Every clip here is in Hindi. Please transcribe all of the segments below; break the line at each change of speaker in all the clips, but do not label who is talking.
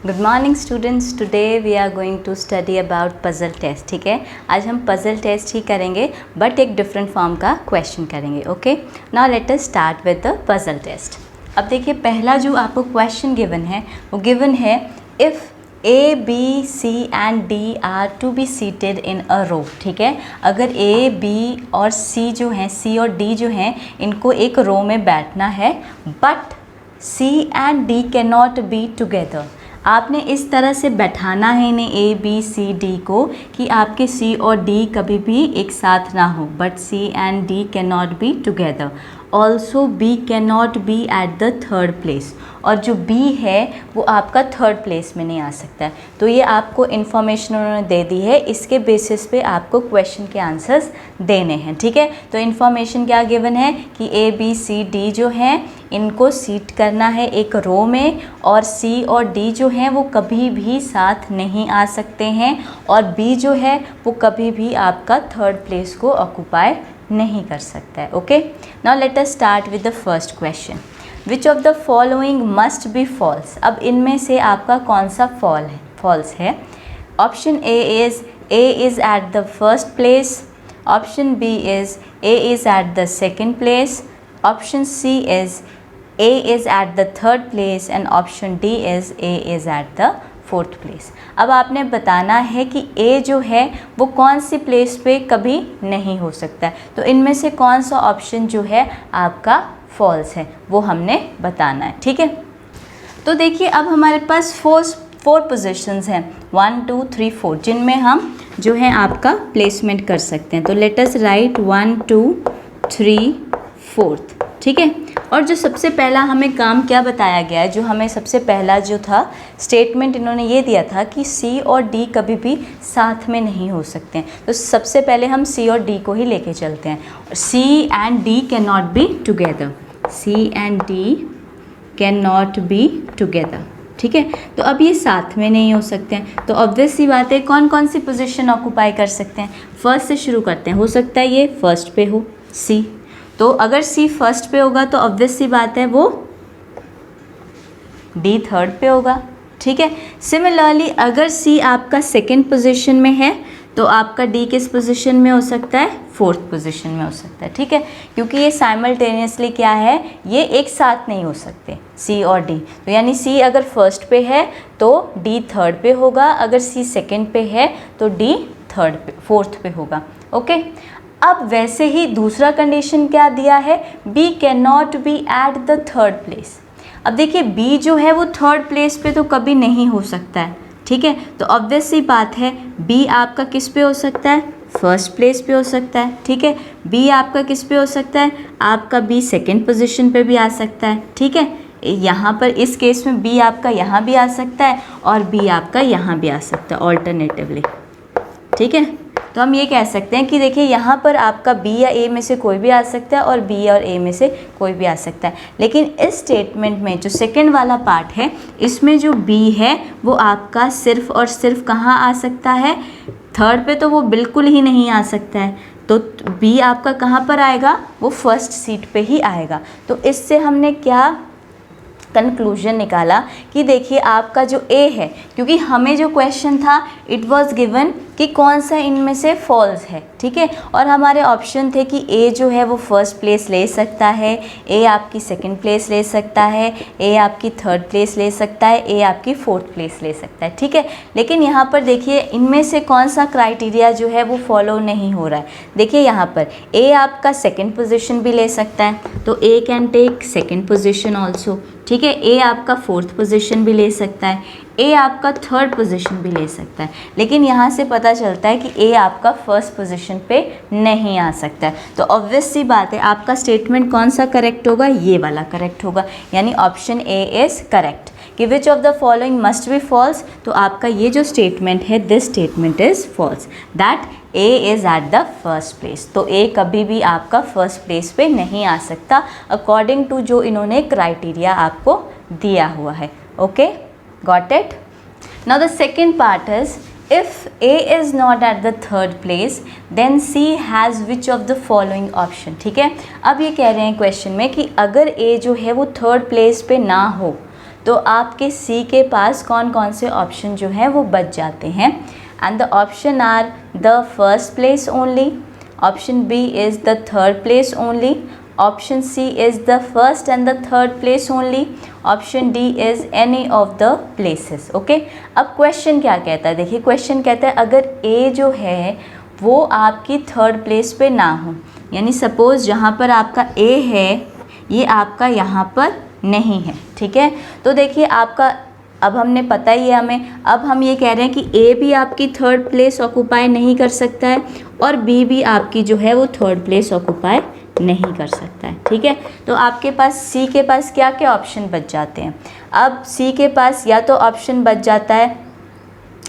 Good morning students, today we are going to study about puzzle test. ठीक है, आज हम पजल टेस्ट ही करेंगे बट एक डिफरेंट फॉर्म का क्वेश्चन करेंगे. Okay, now let us start with the puzzle test. अब देखिए, पहला जो आपको क्वेश्चन गिवन है वो गिवन है if A, B, C and D are to be seated in a row. ठीक है, अगर A, B और C जो हैं, C और D जो हैं, इनको एक रो में बैठना है but C and D cannot be together. आपने इस तरह से बैठाना है इन्हें A, B, C, D को कि आपके C और D कभी भी एक साथ ना हो. But C and D cannot be together. Also B cannot be at the third place. और जो B है वो आपका थर्ड प्लेस में नहीं आ सकता है. तो ये आपको इन्फॉर्मेशन उन्होंने दे दी है, इसके बेसिस पे आपको क्वेश्चन के आंसर्स देने हैं. ठीक है, तो इन्फॉर्मेशन क्या गिवन है कि A, B, C, D जो हैं इनको सीट करना है एक रो में और C और D जो हैं वो कभी भी साथ नहीं आ सकते हैं और B जो है वो कभी भी आपका थर्ड प्लेस को ऑक्यूपाई नहीं कर सकता है. Okay, now let us start with the first question. Which of the following must be false. अब इनमें से आपका कौन सा फॉल्स है. Option A is at the first place. Option B is A is at the second place. Option C is A is at the third place and option D is A is at the fourth place. अब आपने बताना है कि A जो है वो कौन सी प्लेस पे कभी नहीं हो सकता है. तो इनमें से कौन सा ऑप्शन जो है आपका फॉल्स है वो हमने बताना है. ठीक है, तो देखिए अब हमारे पास फोर पोजीशंस हैं 1 2 3 4 जिनमें हम जो है आपका प्लेसमेंट कर सकते हैं. तो लेट अस राइट 1 2 3 4. ठीक है, और जो सबसे पहला हमें काम क्या बताया गया है, जो हमें सबसे पहला जो था स्टेटमेंट इन्होंने ये दिया था कि C और D कभी भी साथ में नहीं हो सकते हैं. तो सबसे पहले हम C और D को ही लेके चलते हैं. C and D cannot be together. C and D cannot be together. ठीक है, तो अब ये साथ में नहीं हो सकते हैं. तो ऑब्वियस सी बात है कौन कौन सी पोजीशन ऑक्यूपाई कर सकते हैं. फर्स्ट से शुरू करते हैं. हो सकता है ये फर्स्ट पे हो C. तो अगर C फर्स्ट पे होगा तो ऑब्वियस सी बात है वो D थर्ड पे होगा. ठीक है, सिमिलरली अगर C आपका सेकंड पोजीशन में है तो आपका D किस पोजीशन में हो सकता है, फोर्थ पोजीशन में हो सकता है. ठीक है, क्योंकि ये साइमल्टेनियसली क्या है, ये एक साथ नहीं हो सकते C और D. तो यानी C अगर फर्स्ट पे है तो D थर्ड पे होगा, अगर C सेकंड पे है तो D फोर्थ पे होगा. ओके, अब वैसे ही दूसरा कंडीशन क्या दिया है, B cannot be at the third place. अब देखिए B जो है वो थर्ड प्लेस पे तो कभी नहीं हो सकता है. ठीक है, तो ऑब्वियस सी बात है B आपका किस पे हो सकता है, फर्स्ट प्लेस पे हो सकता है. ठीक है, B आपका किस पे हो सकता है, आपका B सेकेंड पोजीशन पे भी आ सकता है. ठीक है, यहाँ पर इस केस में B आपका यहाँ भी आ सकता है और B आपका यहाँ भी आ सकता है ऑल्टरनेटिवली. ठीक है, तो हम ये कह सकते हैं कि देखिए यहाँ पर आपका B या A में से कोई भी आ सकता है और B और A में से कोई भी आ सकता है. लेकिन इस स्टेटमेंट में जो सेकंड वाला पार्ट है इसमें जो B है वो आपका सिर्फ और सिर्फ कहाँ आ सकता है, थर्ड पे तो वो बिल्कुल ही नहीं आ सकता है. तो B आपका कहाँ पर आएगा, वो फर्स्ट सीट पे ही आएगा. तो इससे हमने क्या कंक्लूजन निकाला कि देखिए आपका जो A है, क्योंकि हमें जो क्वेश्चन था इट वाज गिवन कि कौन सा इनमें से फॉल्स है. ठीक है, और हमारे ऑप्शन थे कि A जो है वो फर्स्ट प्लेस ले सकता है, A आपकी सेकंड प्लेस ले सकता है, A आपकी थर्ड प्लेस ले सकता है, A आपकी फोर्थ प्लेस ले सकता है. ठीक है, लेकिन यहाँ पर देखिए इनमें से कौन सा क्राइटेरिया जो है वो फॉलो नहीं हो रहा है. देखिए यहाँ पर A आपका सेकेंड पोजिशन भी ले सकता है, तो A can take second position also. ठीक है, A आपका फोर्थ पोजीशन भी ले सकता है, A आपका थर्ड पोजीशन भी ले सकता है. लेकिन यहाँ से पता चलता है कि A आपका फर्स्ट पोजीशन पे नहीं आ सकता है. तो ऑब्वियस सी बात है आपका स्टेटमेंट कौन सा करेक्ट होगा, ये वाला करेक्ट होगा. यानी ऑप्शन A इज़ करेक्ट कि which of the following must be false. तो आपका ये जो स्टेटमेंट है, this statement is false, that A is at the first place. तो A कभी भी आपका फर्स्ट प्लेस पे नहीं आ सकता अकॉर्डिंग टू जो इन्होंने क्राइटेरिया आपको दिया हुआ है. Okay, got it. Now the second part is if A is not at the third place then C has which of the following option. ठीक है, अब ये कह रहे हैं क्वेश्चन में कि अगर A जो है वो थर्ड प्लेस पे ना हो तो आपके सी के पास कौन कौन से ऑप्शन जो हैं वो बच जाते हैं। And the option are the first place only, option B is the third place only, option C is the first and the third place only, option D is any of the places. Okay, अब क्वेश्चन क्या कहता है, देखिए क्वेश्चन कहता है अगर ए जो है वो आपकी थर्ड प्लेस पे ना हो, यानी सपोज़ जहाँ पर आपका ए है ये आपका यहाँ पर नहीं है, ठीक है। तो देखिए आपका अब हमने पता ही है हमें, अब हम ये कह रहे हैं कि ए भी आपकी थर्ड प्लेस ऑक्यूपाई नहीं कर सकता है और बी भी आपकी जो है वो थर्ड प्लेस ऑक्यूपाई नहीं कर सकता है, ठीक है। तो आपके पास सी के पास क्या क्या ऑप्शन बच जाते हैं। अब सी के पास या तो ऑप्शन बच जाता है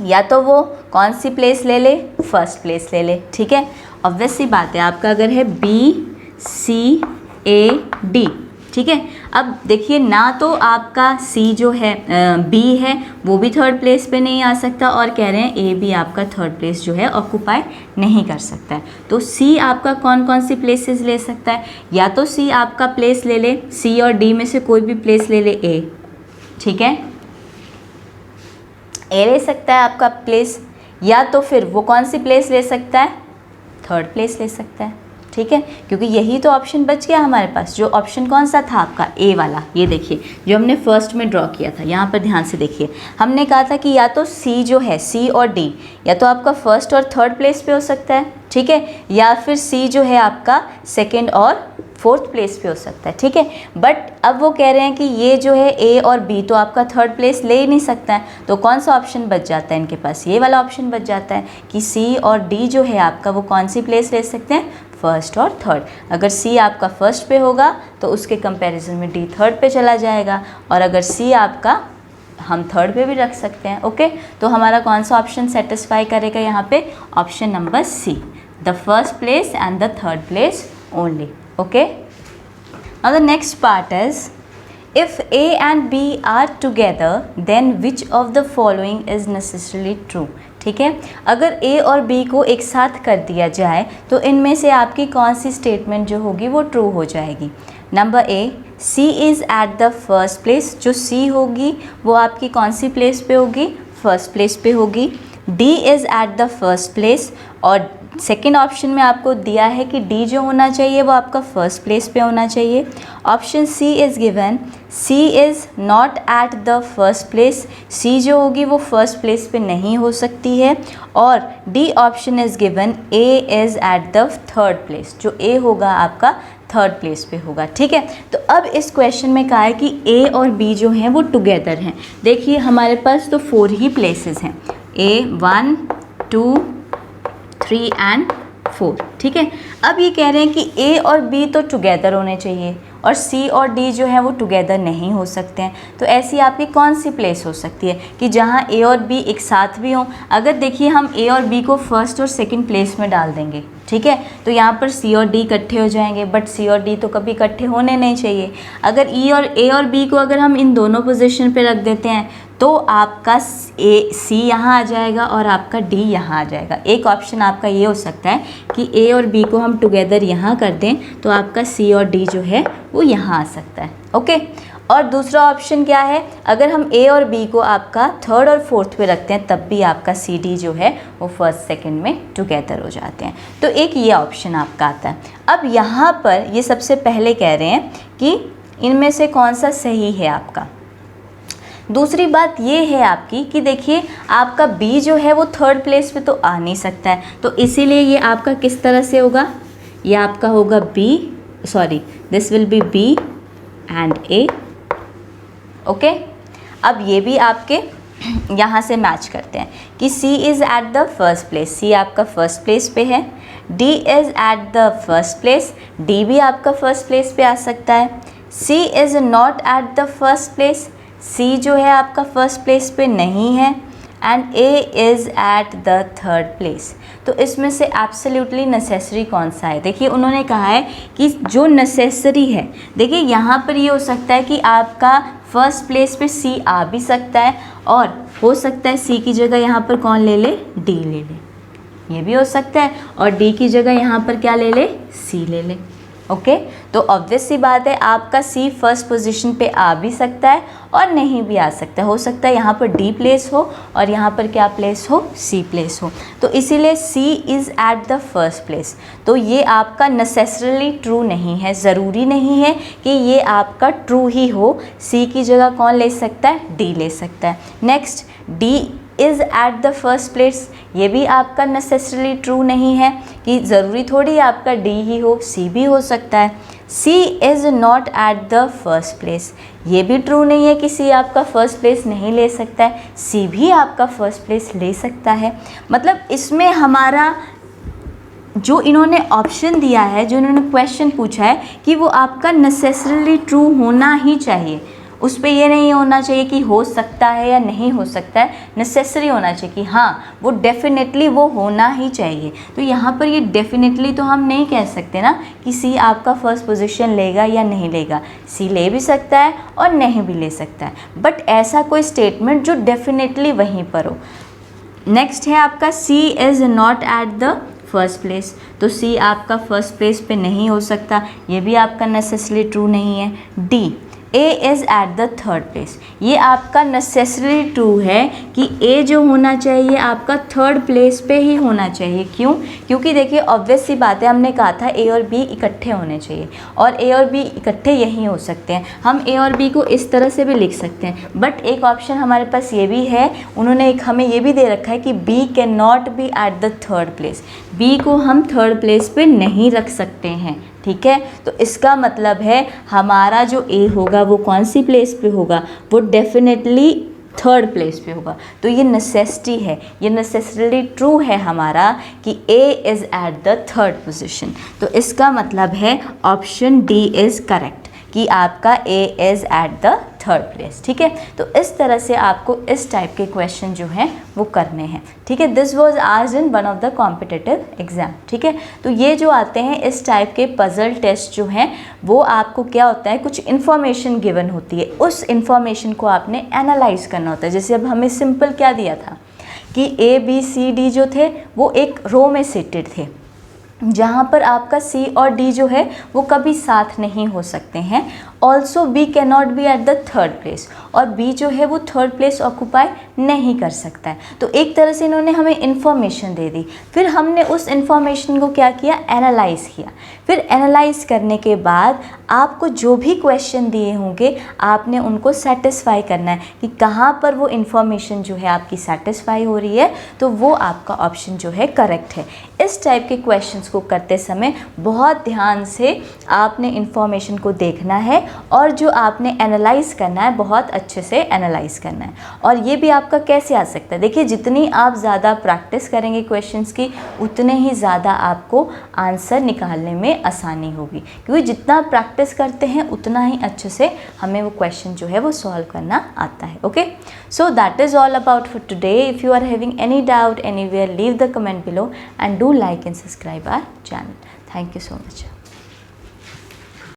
या तो वो कौन सी प्लेस ले ले, फर्स्ट प्लेस ले ले, ठीक है। ऑब्वियस सी बात है, आपका अगर है बी सी ए डी, ठीक है। अब देखिए ना तो आपका सी जो है बी है वो भी थर्ड प्लेस पे नहीं आ सकता और कह रहे हैं ए भी आपका थर्ड प्लेस जो है ऑक्यूपाई नहीं कर सकता है। तो सी आपका कौन कौन सी प्लेसेस ले सकता है, या तो सी आपका प्लेस ले ले, सी और डी में से कोई भी प्लेस ले ले ए, ठीक है, ए ले सकता है आपका प्लेस, या तो फिर वो कौन सी प्लेस ले सकता है, थर्ड प्लेस ले सकता है, ठीक है। क्योंकि यही तो ऑप्शन बच गया हमारे पास। जो ऑप्शन कौन सा था आपका, ए वाला, ये देखिए जो हमने फर्स्ट में ड्रॉ किया था, यहाँ पर ध्यान से देखिए, हमने कहा था कि या तो सी जो है, सी और डी या तो आपका फर्स्ट और थर्ड प्लेस पे हो सकता है, ठीक है, या फिर सी जो है आपका सेकंड और फोर्थ प्लेस पे हो सकता है, ठीक है। बट अब वो कह रहे हैं कि ये जो है ए और बी तो आपका थर्ड प्लेस ले ही नहीं सकता है, तो कौन सा ऑप्शन बच जाता है इनके पास, ये वाला ऑप्शन बच जाता है कि सी और डी जो है आपका वो कौन सी प्लेस ले सकते हैं, फर्स्ट और थर्ड। अगर सी आपका फर्स्ट पे होगा तो उसके कंपैरिजन में डी थर्ड पे चला जाएगा, और अगर सी आपका हम थर्ड पे भी रख सकते हैं। ओके, तो हमारा कौन सा ऑप्शन सेटिस्फाई करेगा यहाँ पे, option number C, the first place and the third place only. Okay, now the next part is if A and B are together then which of the following is necessarily true। ठीक है, अगर A और B को एक साथ कर दिया जाए तो इनमें से आपकी कौन सी स्टेटमेंट जो होगी वो ट्रू हो जाएगी। Number A, C is at the first place, जो C होगी वो आपकी कौन सी प्लेस पे होगी, फर्स्ट प्लेस पे होगी। D is at the first place, और सेकेंड ऑप्शन में आपको दिया है कि डी जो होना चाहिए वो आपका फर्स्ट प्लेस पे होना चाहिए। Option C is given, C is not at the first place, C जो होगी वो फर्स्ट प्लेस पे नहीं हो सकती है। और D option is given, A is at the third place, जो ए होगा आपका थर्ड प्लेस पे होगा। ठीक है, तो अब इस क्वेश्चन में कहा है कि ए और बी जो हैं वो टुगेदर हैं। देखिए हमारे पास तो 4 ही प्लेसेस हैं, ए 1 2 3 एंड 4। ठीक है, अब ये कह रहे हैं कि ए और बी तो टुगेदर होने चाहिए और सी और डी जो है वो टुगेदर नहीं हो सकते हैं। तो ऐसी आपकी कौन सी प्लेस हो सकती है कि जहाँ ए और बी एक साथ भी हों। अगर देखिए हम ए और बी को फर्स्ट और सेकंड प्लेस में डाल देंगे, ठीक है, तो यहाँ पर सी और डी इकट्ठे हो जाएंगे, बट सी और डी तो कभी इकट्ठे होने नहीं चाहिए। अगर ए और बी को अगर हम इन दोनों पोजीशन पे रख देते हैं तो आपका सी यहाँ आ जाएगा और आपका डी यहाँ आ जाएगा। एक ऑप्शन आपका ये हो सकता है कि ए और बी को हम टुगेदर यहाँ कर दें तो आपका सी और डी जो है वो यहाँ आ सकता है। ओके, और दूसरा ऑप्शन क्या है, अगर हम ए और बी को आपका थर्ड और फोर्थ पे रखते हैं तब भी आपका सी डी जो है वो फर्स्ट सेकंड में टुगेदर हो जाते हैं। तो एक ये ऑप्शन आपका आता है। अब यहाँ पर ये सबसे पहले कह रहे हैं कि इनमें से कौन सा सही है आपका। दूसरी बात ये है आपकी कि देखिए आपका बी जो है वो थर्ड प्लेस पे तो आ नहीं सकता है, तो इसीलिए ये आपका किस तरह से होगा, ये आपका होगा this will be B and A. Okay, अब ये भी आपके यहाँ से मैच करते हैं कि C is at the first place, C आपका फर्स्ट प्लेस पे है। D is at the first place, D भी आपका फर्स्ट प्लेस पे आ सकता है। C is not at the first place, C जो है आपका फर्स्ट प्लेस पे नहीं है। And A is at the third place. तो इसमें से एब्सोल्युटली नेसेसरी कौन सा है। देखिए उन्होंने कहा है कि जो नेसेसरी है, देखिए यहाँ पर ये हो सकता है कि आपका फर्स्ट प्लेस पे C आ भी सकता है और हो सकता है C की जगह यहाँ पर कौन ले ले, D ले ले, ये भी हो सकता है, और D की जगह यहाँ पर क्या ले ले, C ले ले। ओके तो ऑब्वियस सी बात है आपका सी फर्स्ट पोजीशन पे आ भी सकता है और नहीं भी आ सकता है। हो सकता है यहाँ पर डी प्लेस हो और यहाँ पर क्या प्लेस हो, सी प्लेस हो। तो इसीलिए C is at the first place. तो ये आपका नेसेसरली ट्रू नहीं है, ज़रूरी नहीं है कि ये आपका ट्रू ही हो। सी की जगह कौन ले सकता है, डी ले सकता है। Next, D is at the first place, ये भी आपका नेसेसरली ट्रू नहीं है कि ज़रूरी थोड़ी आपका डी ही हो, सी भी हो सकता है। C is not at the first place, ये भी ट्रू नहीं है कि सी आपका फर्स्ट प्लेस नहीं ले सकता है, सी भी आपका फर्स्ट प्लेस ले सकता है। मतलब इसमें हमारा जो इन्होंने ऑप्शन दिया है, जो इन्होंने क्वेश्चन पूछा है कि वो आपका नेसेसरली ट्रू होना ही चाहिए। उस पर ये नहीं होना चाहिए कि हो सकता है या नहीं हो सकता है, नेसेसरी होना चाहिए कि हाँ वो डेफिनेटली वो होना ही चाहिए। तो यहाँ पर ये डेफिनेटली तो हम नहीं कह सकते ना कि सी आपका फर्स्ट पोजीशन लेगा या नहीं लेगा। सी ले भी सकता है और नहीं भी ले सकता है, बट ऐसा कोई स्टेटमेंट जो डेफिनेटली वहीं पर हो। नेक्स्ट है आपका C is not at the first place, तो सी आपका फर्स्ट प्लेस पे नहीं हो सकता, ये भी आपका नेसेसरी ट्रू नहीं है। D, A is at the third place, ये आपका नेसेसरी ट्रू है कि ए जो होना चाहिए आपका थर्ड प्लेस पे ही होना चाहिए। क्यों? क्योंकि देखिए ऑब्वियस सी बात है, हमने कहा था ए और बी इकट्ठे होने चाहिए और ए और बी इकट्ठे यहीं हो सकते हैं। हम ए और बी को इस तरह से भी लिख सकते हैं, बट एक ऑप्शन हमारे पास ये भी है, उन्होंने एक हमें ये भी दे रखा है कि B can not be at the third place, B को हम थर्ड प्लेस पे नहीं रख सकते हैं। ठीक है, तो इसका मतलब है हमारा जो ए होगा वो कौन सी प्लेस पे होगा, वो डेफिनेटली थर्ड प्लेस पे होगा। तो ये नेसेसिटी है, ये नेसेसरली ट्रू है हमारा कि ए is at the third position. तो इसका मतलब है ऑप्शन डी इज़ करेक्ट कि आपका ए is at the third place. ठीक है, तो इस तरह से आपको इस टाइप के क्वेश्चन जो हैं वो करने हैं। ठीक है, this was asked in one of the competitive exam. ठीक है, तो ये जो आते हैं इस टाइप के पजल टेस्ट जो हैं वो आपको क्या होता है, कुछ इन्फॉर्मेशन गिवन होती है, उस इन्फॉर्मेशन को आपने एनालाइज करना होता है। जैसे अब हमें सिंपल क्या दिया था कि ए बी सी डी जो थे वो एक रो में सीटेड थे, जहाँ पर आपका सी और डी जो है वो कभी साथ नहीं हो सकते हैं। Also be can not be at the third place, और बी जो है वो थर्ड प्लेस ऑक्यूपाई नहीं कर सकता है। तो एक तरह से इन्होंने हमें इन्फॉर्मेशन दे दी, फिर हमने उस इन्फॉर्मेशन को क्या किया, एनालाइज किया। फिर एनालाइज करने के बाद आपको जो भी क्वेश्चन दिए होंगे आपने उनको सेटिस्फाई करना है कि कहाँ पर वो इन्फॉर्मेशन जो है आपकी सेटिस्फाई हो रही है, तो वो आपका ऑप्शन जो है करेक्ट है। इस टाइप के क्वेश्चंस को करते समय बहुत ध्यान से आपने इन्फॉर्मेशन को देखना है और जो आपने एनालाइज करना है बहुत अच्छे से एनालाइज करना है। और ये भी आपका कैसे आ सकता है, देखिए जितनी आप ज़्यादा प्रैक्टिस करेंगे क्वेश्चंस की उतने ही ज़्यादा आपको आंसर निकालने में आसानी होगी, क्योंकि जितना प्रैक्टिस करते हैं उतना ही अच्छे से हमें वो क्वेश्चन जो है वो सॉल्व करना आता है। Okay, so that is all about for today. If you are having any doubt anywhere, leave the comment below and do like and subscribe our channel. Thank you so much.